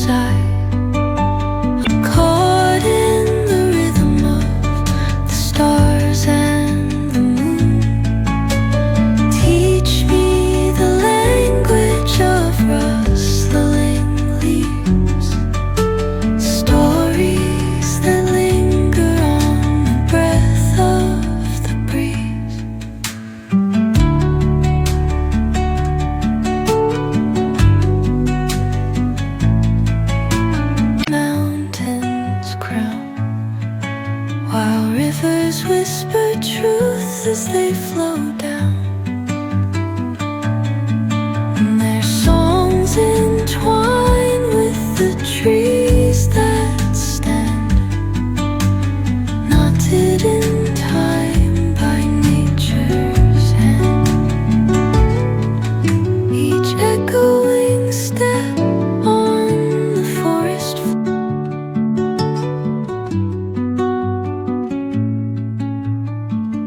side. I'm caught in the rhythm of the stars and the moon. Teach me the language of rustling leaves, stories that linger on the breath of the breeze. Mountains crown while rivers whisper truth as they flow down. And their songs entwine with the trees that stand, knotted in time by nature's hand. Each echoing step on the forest floor,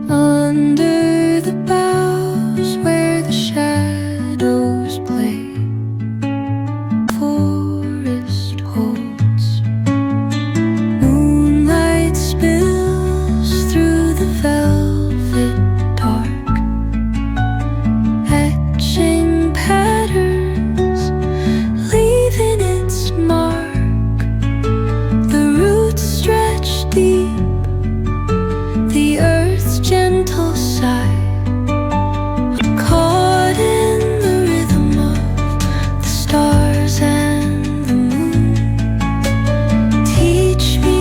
under the boughs where the shadows play. Forest holds, moonlight spills through the velvet dark, etching patterns, leaving its mark. The roots stretch deep, the earth's gentle sigh. I'm caught in the rhythm of the stars and the moon. Teach me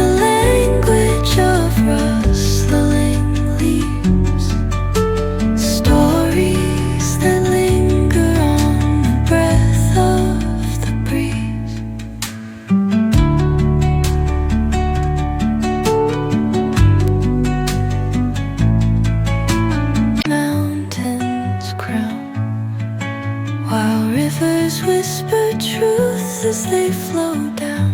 the language of rustling leaves, stories that linger on the breath of the breeze. Mountains crown while rivers whisper truth as they flow down.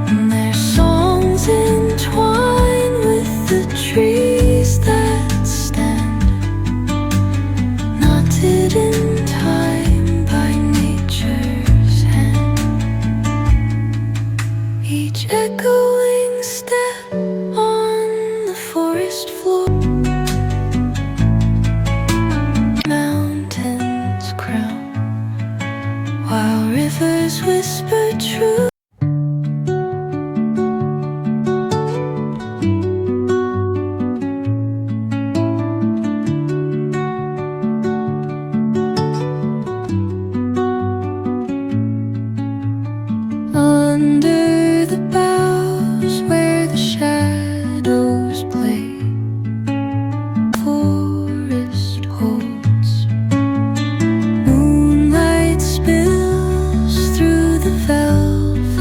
And their songs entwine with the trees that stand, knotted in time by nature's hand. Each echoing step on the forest floor. Mountains crown while rivers whisper truth. Under the boughs where the shadows play. Forest holds, moonlight spills through the velvet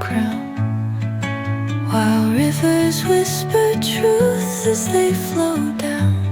crown, while rivers whisper truth as they flow down.